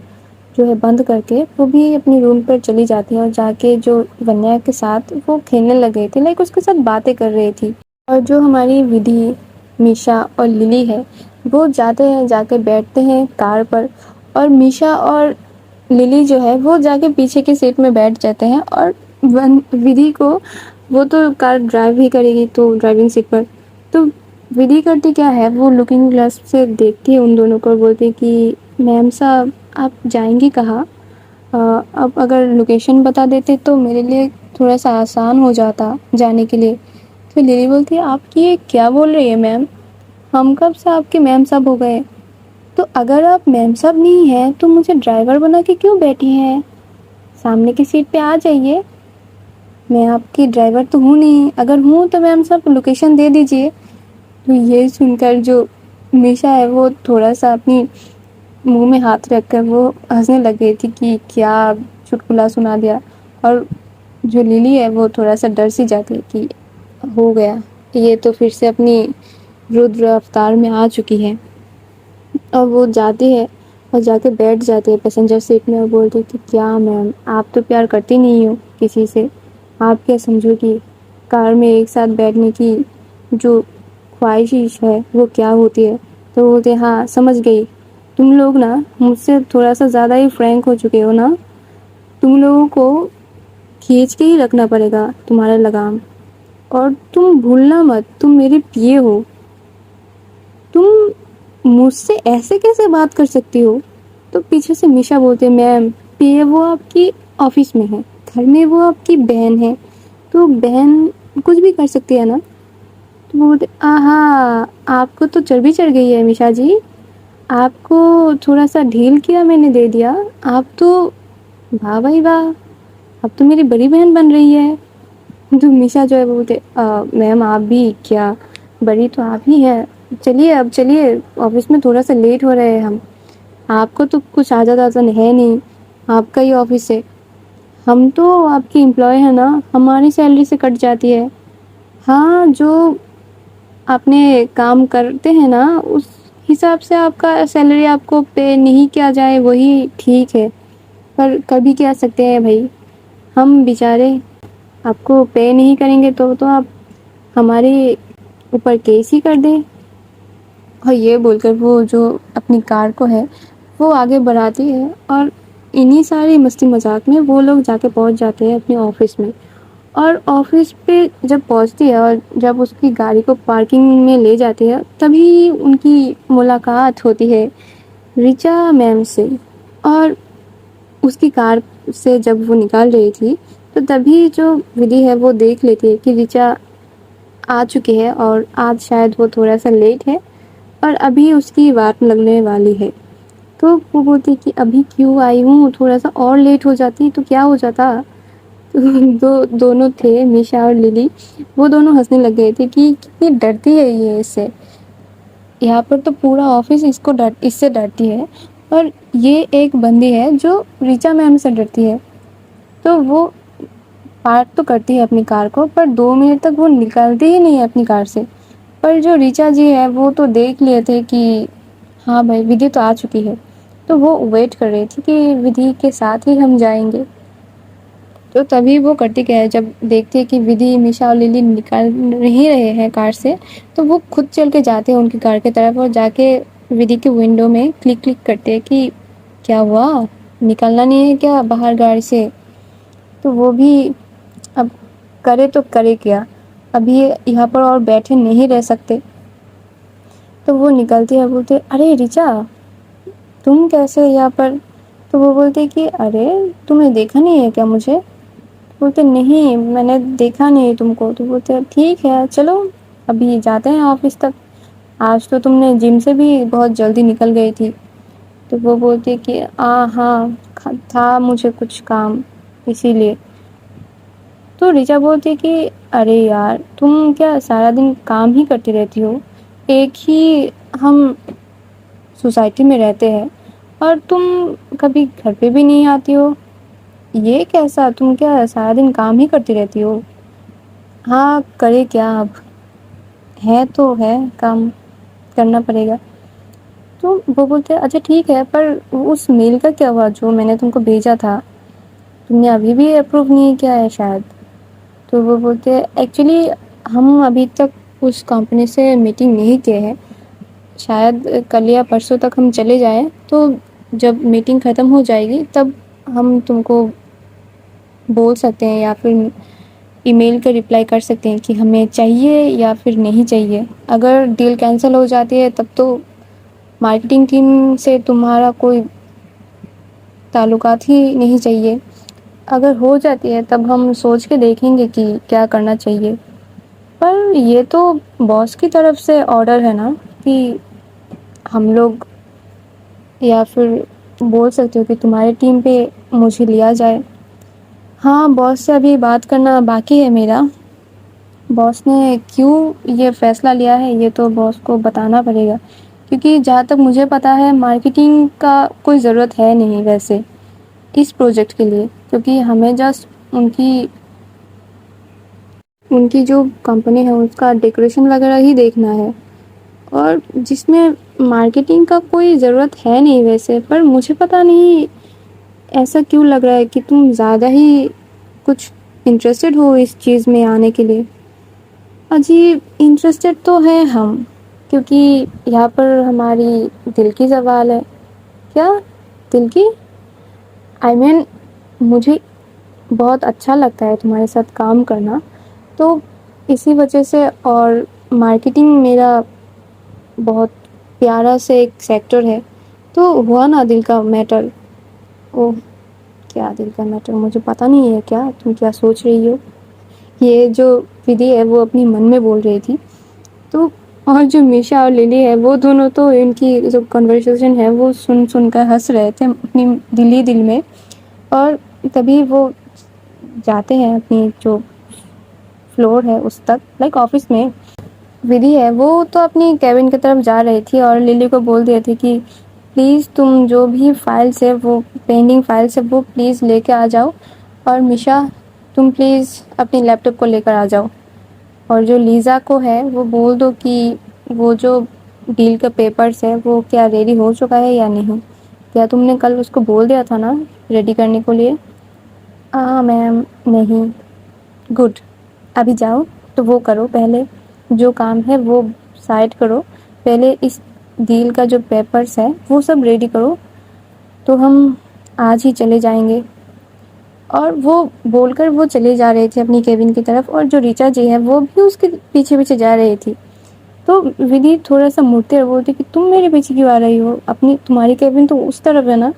جو ہے بند کر کے وہ بھی اپنی روم پر چلی جاتی ہے, اور جا کے جو ونیا کے ساتھ وہ کھیلنے لگ گئی تھی, لائک اس کے ساتھ باتیں کر رہی تھی. اور جو ہماری ودھی, میشا اور للی ہے وہ جاتے ہیں, جا کے بیٹھتے ہیں کار پر, اور میشا اور للی جو ہے وہ جا کے پیچھے کی سیٹ میں بیٹھ جاتے ہیں. اور ودھی کو, وہ تو کار ڈرائیو ہی کرے گی تو ڈرائیونگ سیٹ پر, تو ودھی کرتی کیا ہے, وہ لکنگ گلاس سے دیکھتی ہے ان دونوں کو, بولتی کہ میم صاحب آپ جائیں گی کہاں, اب اگر لوکیشن بتا دیتے تو میرے لیے تھوڑا سا آسان ہو جاتا جانے کے لیے. تو للی بولتی ہے آپ کی یہ کیا بول رہی ہے میم, ہم کب سے آپ کے میم صاحب ہو گئے, تو اگر آپ میم صاحب نہیں ہیں تو مجھے ڈرائیور بنا کے کیوں بیٹھی ہیں, سامنے کی سیٹ پہ آ جائیے. میں آپ کی ڈرائیور تو ہوں نہیں, اگر ہوں تو میم صاحب لوکیشن دے دیجیے. تو یہ سن کر جو میشا ہے وہ تھوڑا سا اپنی منہ میں ہاتھ رکھ کر وہ ہنسنے لگ گئی تھی کہ کیا چٹکلا سنا دیا. اور جو للی ہے وہ تھوڑا سا ڈر سی جاتی ہے کہ ہو گیا, یہ تو پھر سے اپنی رودر افطار میں آ چکی ہے. اور وہ جاتی ہے اور جا کے بیٹھ جاتے ہیں پیسنجر سیٹ میں, اور بولتی کہ کیا میم آپ تو پیار کرتی نہیں ہو کسی سے, آپ کیا سمجھو کہ کار میں ایک ساتھ بیٹھنے کی جو خواہش ہے وہ کیا ہوتی ہے. تو بولتے ہاں سمجھ گئی, تم لوگ نا مجھ سے تھوڑا سا زیادہ ہی فرینک ہو چکے ہو نا, تم لوگوں کو کھینچ کے ہی رکھنا پڑے گا تمہارا لگام, اور تم بھولنا مت تم میرے پیے ہو, تم مجھ سے ایسے کیسے بات کر سکتی ہو. تو پیچھے سے میشا بولتے میم پیے وہ آپ کی آفس میں ہے, گھر میں وہ آپ کی بہن ہے, تو بہن کچھ بھی کر سکتی ہے نا. تو وہ بولتے ہاں آپ کو تو چربی چڑھ گئی ہے میشا جی, آپ کو تھوڑا سا ڈھیل کیا میں نے دے دیا, آپ تو واہ بھائی واہ, اب تو میری بڑی بہن بن رہی ہے. تو میشا جو ہے وہ بولتے میم آپ بھی کیا, بڑی تو آپ ہی ہے, چلیے اب چلیے آفس میں تھوڑا سا لیٹ ہو رہے ہیں ہم, آپ کو تو کچھ عادت ہے نہیں, آپ کا ہی آفس ہے, ہم تو آپ کی امپلائی ہے نا, ہماری سیلری سے کٹ جاتی ہے. ہاں جو اپنے کام کرتے ہیں نا اس حساب سے آپ کا سیلری آپ کو پے نہیں کیا جائے وہی ٹھیک ہے, پر کبھی کیا سکتے ہیں بھائی, ہم بیچارے آپ کو پے نہیں کریں گے تو آپ ہمارے اوپر کیس ہی کر دیں. اور یہ بول کر وہ جو اپنی کار کو ہے وہ آگے بڑھاتی ہے, اور انہی ساری مستی مذاق میں وہ لوگ جا کے پہنچ جاتے ہیں اپنے آفس میں. اور آفس پہ جب پہنچتی ہے اور جب اس کی گاڑی کو پارکنگ میں لے جاتی ہے تبھی ان کی ملاقات ہوتی ہے ریچا میم سے. اور اس کی کار سے جب وہ نکال رہی تھی تو تبھی جو ودھی ہے وہ دیکھ لیتی ہے کہ ریچا آ چکی ہے, اور آج شاید وہ تھوڑا سا لیٹ ہے اور ابھی اس کی وات لگنے والی ہے. تو وہ بولتی کہ ابھی کیوں آئی ہوں, تھوڑا سا اور لیٹ ہو جاتی تو کیا ہو جاتا. دونوں تھے میشا اور للی, وہ دونوں ہنسنے لگ گئے تھے کہ کتنی ڈرتی ہے یہ اس سے, یہاں پر تو پورا آفس اس سے ڈرتی ہے, اور یہ ایک بندی ہے جو ریچا میم سے ڈرتی ہے. تو وہ پارک تو کرتی ہے اپنی کار کو، پر 2 منٹ تک وہ نکلتی ہی نہیں ہے اپنی کار سے۔ پر جو ریچا جی ہے وہ تو دیکھ لیے تھے کہ ہاں بھائی ودھی تو آ چکی ہے، تو وہ ویٹ کر رہی تھی کہ ودھی کے ساتھ ہی ہم جائیں گے۔ تو تبھی وہ کرتی کیا ہے، جب دیکھتے کہ ودھی، میشا اور للی نکل نہیں رہے ہیں کار سے، تو وہ خود چل کے جاتے ہیں ان کی کار کی طرف اور جا کے ودھی کے ونڈو میں کلک کلک کرتے ہیں کہ کیا ہوا، نکلنا نہیں ہے کیا باہر گاڑی سے؟ تو وہ بھی اب کرے تو کرے کیا، ابھی یہاں پر اور بیٹھے نہیں رہ سکتے۔ تو وہ نکلتے ہیں، بولتے ارے ریچا تم کیسے یہاں پر؟ تو وہ بولتے کہ ارے تمہیں دیکھا نہیں ہے کیا مجھے؟ بولتے نہیں میں نے دیکھا نہیں تم کو۔ تو بولتے ٹھیک ہے چلو ابھی جاتے ہیں آفس تک، آج تو تم نے جم سے بھی بہت جلدی نکل گئی تھی۔ تو وہ بولتی کہ ہاں تھا مجھے کچھ کام اسی لیے۔ تو ریچا بولتی کہ ارے یار تم کیا سارا دن کام ہی کرتی رہتی ہو؟ ایک ہی ہم سوسائٹی میں رہتے ہیں اور تم کبھی گھر پہ بھی نہیں آتی ہو، یہ کیسا؟ تم کیا سارا دن کام ہی کرتی رہتی ہو؟ ہاں کرے کیا، اب ہے تو ہے، کام کرنا پڑے گا۔ تو وہ بولتے اچھا ٹھیک ہے، پر اس میل کا کیا ہوا جو میں نے تم کو بھیجا تھا؟ تم نے ابھی بھی اپروو نہیں کیا ہے شاید۔ تو وہ بولتے ایکچولی ہم ابھی تک اس کمپنی سے میٹنگ نہیں کیے ہیں، شاید کل یا پرسوں تک ہم چلے جائیں، تو جب میٹنگ ختم ہو جائے گی تب ہم تم کو بول سکتے ہیں یا پھر ای میل کا رپلائی کر سکتے ہیں کہ ہمیں چاہیے یا پھر نہیں چاہیے۔ اگر ڈیل کینسل ہو جاتی ہے تب تو مارکیٹنگ ٹیم سے تمہارا کوئی تعلقات ہی نہیں چاہیے، اگر ہو جاتی ہے تب ہم سوچ کے دیکھیں گے کہ کیا کرنا چاہیے۔ پر یہ تو باس کی طرف سے آرڈر ہے نا کہ ہم لوگ، یا پھر بول سکتے ہو کہ تمہاری ٹیم پہ مجھے لیا جائے۔ ہاں باس سے ابھی بات کرنا باقی ہے میرا، باس نے کیوں یہ فیصلہ لیا ہے یہ تو باس کو بتانا پڑے گا، کیونکہ جہاں تک مجھے پتا ہے مارکیٹنگ کا کوئی ضرورت ہے نہیں ویسے اس پروجیکٹ کے لیے، کیونکہ ہمیں جسٹ ان کی جو کمپنی ہے اس کا ڈیکوریشن وغیرہ ہی دیکھنا ہے، اور جس میں مارکیٹنگ کا کوئی ضرورت ہے نہیں ویسے۔ پر مجھے پتا نہیں ایسا کیوں لگ رہا ہے کہ تم زیادہ ہی کچھ انٹرسٹڈ ہو اس چیز میں آنے کے لیے۔ عجیب انٹرسٹڈ تو ہیں ہم، کیونکہ یہاں پر ہماری دل کی سوال ہے۔ کیا دل کی؟ مجھے بہت اچھا لگتا ہے تمہارے ساتھ کام کرنا، تو اسی وجہ سے، اور مارکیٹنگ میرا بہت پیارا سے ایک سیکٹر ہے، تو ہوا نا دل کا میٹر۔ اوہ کیا دل کا میٹر؟ مجھے پتا نہیں ہے کیا تم کیا سوچ رہی ہو۔ یہ جو ودھی ہے وہ اپنی من میں بول رہی تھی، تو اور جو میشا اور للی ہے وہ دونوں تو ان کی جو کنورسیشن ہے وہ سن سن کر ہنس رہے تھے اپنی دل ہی دل میں۔ اور تبھی وہ جاتے ہیں اپنی جو فلور ہے اس تک، لائک آفس میں ودھی ہے وہ تو اپنی کیبن کی طرف جا رہی تھی اور للی کو بول دیا تھی کہ پلیز تم جو بھی فائلس ہے وہ پینڈنگ فائلس ہے وہ پلیز لے کے آ جاؤ، اور میشا تم پلیز اپنی لیپ ٹاپ کو لے کر آ جاؤ، اور جو لیزا کو ہے وہ بول دو کہ وہ جو ڈیل کا پیپرس ہے وہ کیا ریڈی ہو چکا ہے یا نہیں، کیا تم نے کل اس کو بول دیا تھا نا ریڈی کرنے کو لیے؟ ہاں میم نہیں۔ گڈ، ابھی جاؤ تو وہ کرو، پہلے جو کام ہے وہ سائڈ کرو، پہلے اس ڈیل کا جو پیپرس ہے وہ سب ریڈی کرو، تو ہم آج ہی چلے جائیں گے۔ اور وہ بول کر وہ چلے جا رہے تھے اپنی کیبن کی طرف، اور جو ریچا جی ہے وہ بھی اس کے پیچھے پیچھے جا رہی تھی۔ تو ودھی تھوڑا سا مڑتے اور بولتی کہ تم میرے پیچھے کیوں آ رہی ہو، تمہاری کیبن تو اس طرف ہے نا؟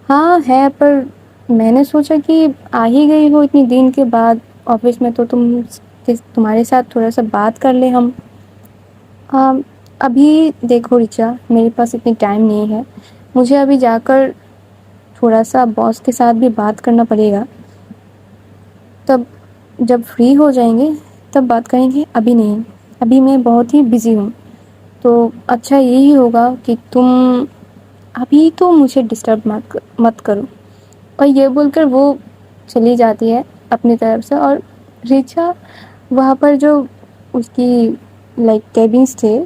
ہاں ہے، پر میں نے سوچا کہ آ ہی گئی ہو اتنی دن کے بعد آفس میں، تو تمہارے ساتھ تھوڑا سا بات کر لیں ہم۔ ابھی دیکھو ریچا میرے پاس اتنی ٹائم نہیں ہے، مجھے ابھی جا کر تھوڑا سا باس کے ساتھ بھی بات کرنا پڑے گا، تب جب فری ہو جائیں گے تب بات کریں گے، ابھی نہیں، ابھی میں بہت ہی بزی ہوں۔ تو اچھا یہی ہوگا کہ تم ابھی تو مجھے ڈسٹرب مت کرو۔ اور یہ بول کر وہ چلی جاتی ہے اپنی طرف سے. اور ریچا وہاں پر جو اس کی لائک کیبنس تھے,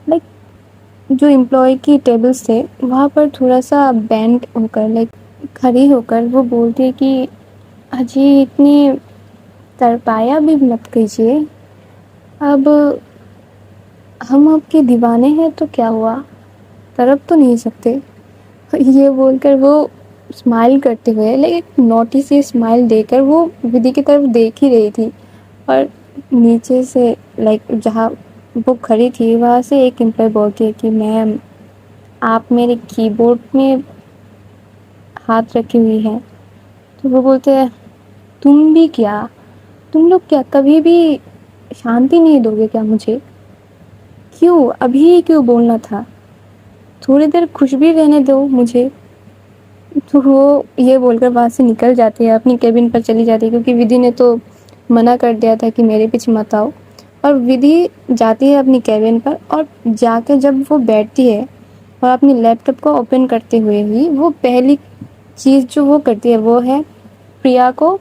لائک جو امپلائی کی ٹیبلس تھے وہاں پر تھوڑا سا بینڈ ہو کر, لائک کھڑی ہو کر وہ بولتی ہے کہ اجی اتنی تڑپایا بھی مت کیجیے, اب ہم آپ کے دیوانے ہیں تو کیا ہوا, تڑپ تو نہیں سکتے. یہ بول کر وہ اسمائل کرتے ہوئے, لائک ایک نوٹی سی اسمائل دے کر وہ ودی کی طرف دیکھ ہی رہی تھی. اور نیچے سے لائک جہاں وہ کھڑی تھی وہاں سے ایک امپلائی بولتی ہے کہ میم آپ میرے کی بورڈ میں ہاتھ رکھی ہوئی ہے. تو وہ بولتے ہیں تم بھی کیا, تم لوگ کیا کبھی بھی شانتی نہیں دو گے کیا مجھے, کیوں ابھی کیوں بولنا تھا, تھوڑی دیر خوش بھی رہنے دو مجھے. تو وہ یہ بول کر وہاں سے نکل جاتی ہے, اپنی کیبن پر چلی جاتی ہے, کیونکہ ودی نے تو منع کر دیا تھا کہ میرے پیچھے مت آؤ. اور ودی جاتی ہے اپنی کیبن پر, اور جا کے جب وہ بیٹھتی ہے اور اپنی لیپ ٹاپ کو اوپن کرتے ہوئے ہی وہ پہلی چیز جو وہ کرتی ہے وہ ہے پریا کو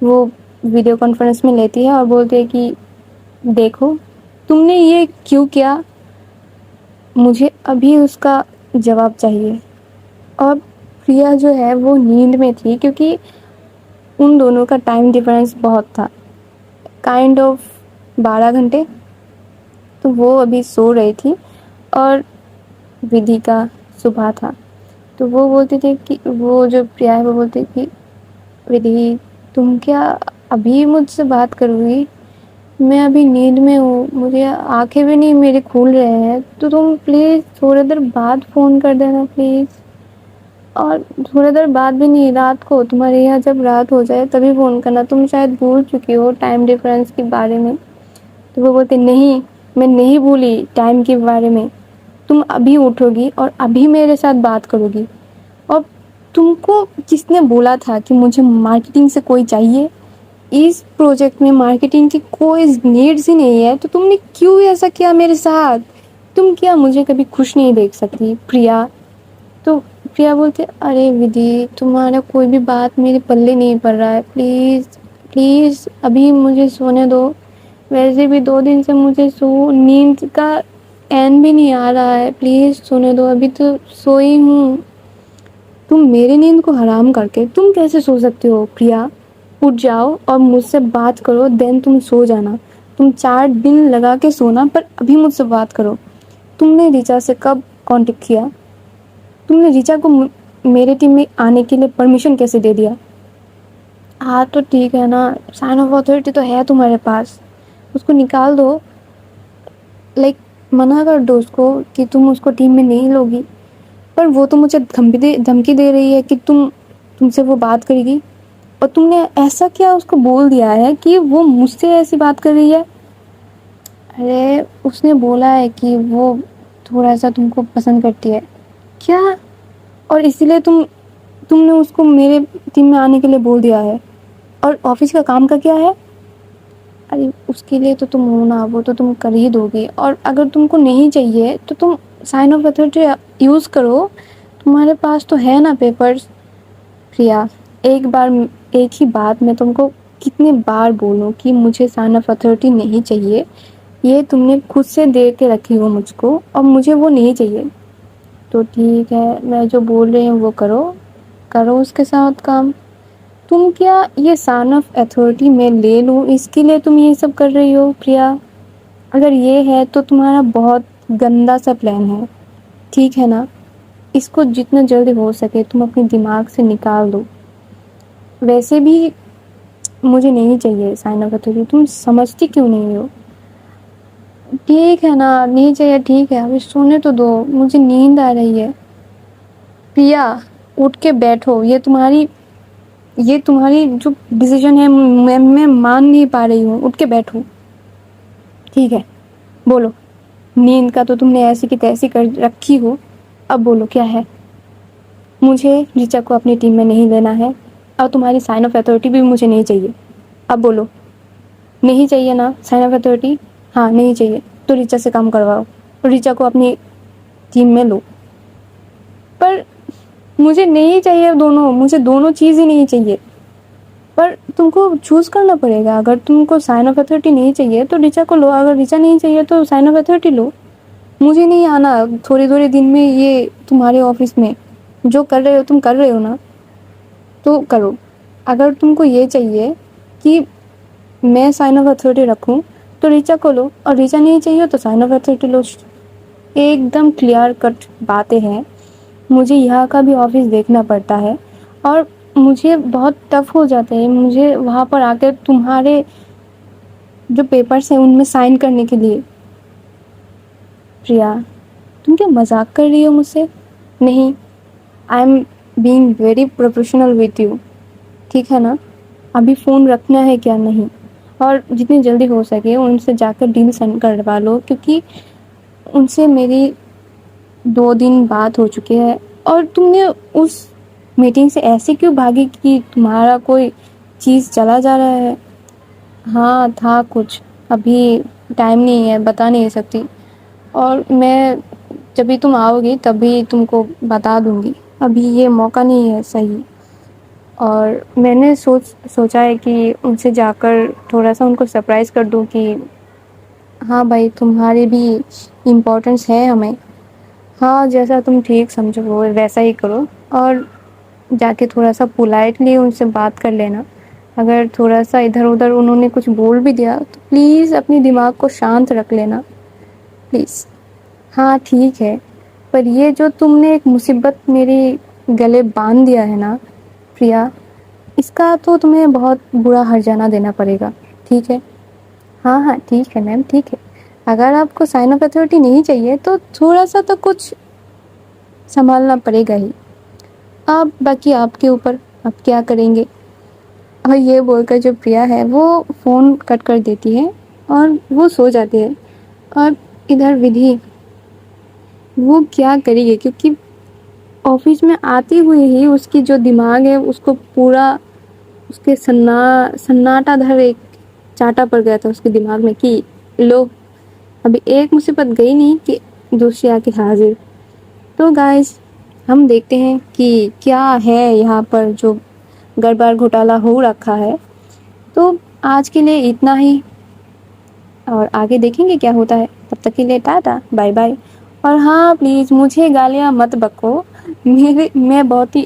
وہ ویڈیو کانفرنس میں لیتی ہے اور بولتی ہے کہ دیکھو تم نے یہ کیوں کیا, مجھے ابھی اس کا جواب چاہیے. اور پریا جو ہے وہ نیند میں تھی, کیونکہ ان دونوں کا ٹائم ڈفرنس بہت تھا, کائنڈ آف 12 گھنٹے. تو وہ ابھی سو رہی تھی اور ودی کا صبح تھا. تو وہ بولتے تھے کہ وہ جو پریا ہے وہ بولتے کہ ودی تم کیا ابھی مجھ سے بات کرو گی, میں ابھی نیند میں ہوں, مجھے آنکھیں بھی نہیں میرے کھول رہے ہیں, تو تم پلیز تھوڑی دیر بعد فون کر دینا پلیز. اور تھوڑی دیر بعد بھی نہیں, رات کو تمہارے یہاں جب رات ہو جائے تبھی فون کرنا, تم شاید بھول چکی ہو ٹائم ڈفرینس کے بارے میں. تو وہ بولتے نہیں میں نہیں بھولی ٹائم کے بارے میں, تم ابھی اٹھو گی اور ابھی میرے ساتھ بات کرو گی. اور تم کو کس نے بولا تھا کہ مجھے مارکیٹنگ سے کوئی چاہیے, اس پروجیکٹ میں مارکیٹنگ کی کوئی نیڈس ہی نہیں ہے, تو تم نے کیوں ایسا کیا میرے ساتھ, تم کیا مجھے کبھی خوش نہیں دیکھ سکتی پریا. تو پریا بولتے ارے ودی تمہارا کوئی بھی بات میرے پلے نہیں پڑ رہا ہے, پلیز پلیز ابھی مجھے سونے دو, ویسے بھی 2 دن سے مجھے نیند کا این بھی نہیں آ رہا ہے, پلیز سونے دو, ابھی تو سوئی ہوں. تم میری نیند کو حرام کر کے تم کیسے سو سکتے ہو پریا, اٹھ جاؤ اور مجھ سے بات کرو, دین تم سو جانا. تم 4 دن لگا کے سونا پر ابھی مجھ سے بات کرو. تم نے ریچا سے کب کانٹیکٹ کیا, تم نے ریچا کو میرے ٹیم میں آنے کے لیے پرمیشن کیسے دے دیا. ہاں تو ٹھیک ہے نا, سائن آف اتھارٹی تو ہے تمہارے پاس, اس کو نکال دو, لائک منع کر دو اس کو کہ تم اس کو ٹیم میں نہیں لوگی. پر وہ تو مجھے دھمکی دے رہی ہے کہ تم سے وہ بات کرے گی, اور تم نے ایسا کیا اس کو بول دیا ہے کہ وہ مجھ سے ایسی بات کر رہی ہے. ارے اس نے بولا ہے کہ وہ تھوڑا سا تم کو پسند کرتی ہے. کیا, اور اسی لیے تم نے اس کو میرے ٹیم میں آنے کے لیے بول دیا ہے, اور آفس کا کام کا کیا ہے. ارے اس کے لیے تو تم ہو نا, وہ تو تم کر ہی دو گے, اور اگر تم کو نہیں چاہیے تو تم سائن آف اتھارٹی یوز کرو, تمہارے پاس تو ہے نا پیپرز. پریا ایک ہی بات میں تم کو کتنے بار بولوں کہ مجھے سائن آف اتھارٹی نہیں چاہیے, یہ تم نے خود سے دے کے رکھی ہو مجھ کو, اور مجھے وہ نہیں چاہیے. تو ٹھیک ہے, میں جو بول رہی ہوں وہ کرو اس کے ساتھ کام. تم کیا یہ سائن آف اتھارٹی میں لے لوں اس کے لیے تم یہ سب کر رہی ہو پریا. اگر یہ ہے تو تمہارا بہت گندا سا پلان ہے, ٹھیک ہے نا, اس کو جتنا جلدی ہو سکے تم اپنے دماغ سے نکال دو. ویسے بھی مجھے نہیں چاہیے سائن آف اتھارٹی, تم سمجھتی کیوں نہیں ہو. ٹھیک ہے نا, نہیں چاہیے ٹھیک ہے, ابھی سونے تو دو, مجھے نیند آ رہی ہے. پریا اٹھ کے بیٹھو, یہ تمہاری جو ڈیسیژن ہے میں مان نہیں پا رہی ہوں, اٹھ کے بیٹھو. ٹھیک ہے بولو, نیند کا تو تم نے ایسی کی تیسی کر رکھی ہو, اب بولو کیا ہے. مجھے ریچا کو اپنی ٹیم میں نہیں لینا ہے, اور تمہاری سائن آف اتھارٹی بھی مجھے نہیں چاہیے. اب بولو, نہیں چاہیے نا سائن آف اتھارٹی, ہاں نہیں چاہیے, تو ریچا سے کام کرواؤ, ریچا کو اپنی ٹیم میں لو. پر مجھے نہیں چاہیے مجھے دونوں چیز ہی نہیں چاہیے. پر تم کو چوز کرنا پڑے گا. اگر تم کو سائن آف اتھارٹی نہیں چاہیے تو ریچا کو لو, اگر ریچا نہیں چاہیے تو سائن آف اتھارٹی لو. مجھے نہیں آنا تھوڑے دن میں یہ تمہارے آفس میں. جو کر رہے ہو تم کر رہے ہو نا تو کرو. اگر تم کو یہ چاہیے کہ میں سائن آف اتھارٹی رکھوں تو ریچا کو لو, اور ریچا نہیں چاہیے تو سائن آف اتھارٹی لو. ایک دم کلیئر کٹ باتیں ہیں. مجھے یہاں کا بھی آفس دیکھنا پڑتا ہے اور مجھے بہت ٹف ہو جاتا ہے مجھے وہاں پر آ کر تمہارے جو پیپرس ہیں ان میں سائن کرنے کے لیے. پریا, تم کیا مذاق کر رہی ہو مجھ سے؟ نہیں, I am being very professional with you. ٹھیک ہے نا, ابھی فون رکھنا ہے کیا؟ نہیں. اور جتنی جلدی ہو سکے ان سے جا کر ڈیل سینڈ کروا لو, کیونکہ ان سے میری 2 دن بات ہو چکی ہے. اور تم نے اس میٹنگ سے ایسے کیوں بھاگی کہ تمہارا کوئی چیز چلا جا رہا ہے؟ ہاں تھا کچھ, ابھی ٹائم نہیں ہے, بتا نہیں سکتی. اور میں جبھی تم آؤ گی تبھی تم کو بتا دوں گی, ابھی یہ موقع نہیں ہے صحیح. اور میں نے سوچا ہے کہ ان سے جا کر تھوڑا سا ان کو سرپرائز کر دوں کہ ہاں بھائی تمہاری بھی امپورٹنس ہے ہمیں. ہاں جیسا تم ٹھیک سمجھو وہ ویسا ہی کرو. اور جا کے تھوڑا سا پولائٹلی ان سے بات کر لینا. اگر تھوڑا سا ادھر ادھر انہوں نے کچھ بول بھی دیا تو پلیز اپنی دماغ کو شانت رکھ لینا پلیز. ہاں ٹھیک ہے, پر یہ جو تم نے ایک مصیبت میری گلے باندھ دیا ہے نا پریا, اس کا تو تمہیں بہت برا ہرجانہ دینا پڑے گا. ٹھیک ہے؟ ہاں ٹھیک ہے میم, ٹھیک ہے. اگر آپ کو سائن آف اتھارٹی نہیں چاہیے تو تھوڑا سا تو کچھ سنبھالنا پڑے گا ہی. آپ باقی آپ کے اوپر, آپ کیا کریں گے. اور یہ بول کر جو پریا ہے وہ فون کٹ کر دیتی ہے اور وہ سو جاتی ہے. اور ادھر ودھی, وہ کیا کرے گی, کیونکہ آفس میں آتی ہوئی ہی اس کی جو دماغ ہے اس کو پورا اس کے سناٹا دھر ایک چانٹا پڑ گیا تھا اس کے دماغ میں کہ لو ابھی ایک مصیبت گئی نہیں کہ دوسری آ کے حاضر. تو گائز ہم دیکھتے ہیں کہ کیا ہے یہاں پر جو گڑبڑ گھوٹالا ہو رکھا ہے. تو آج کے لیے اتنا ہی, اور آگے دیکھیں گے کیا ہوتا ہے. تب تک کے لیے ٹاٹا بائے بائے. اور ہاں پلیز مجھے گالیاں مت بکو, میں بہت ہی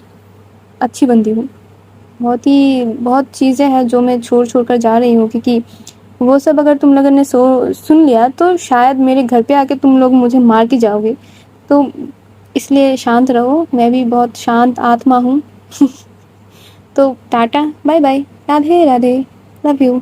اچھی بندی ہوں. بہت چیزیں ہیں جو میں چھوڑ کر جا رہی ہوں, کیونکہ وہ سب اگر تم لوگوں نے سن لیا تو شاید میرے گھر پہ آ کے تم لوگ مجھے مار کے جاؤ گے. تو اس لیے شانت رہو, میں بھی بہت شانت آتما ہوں. تو tata bye bye, Radhe Radhe, love you.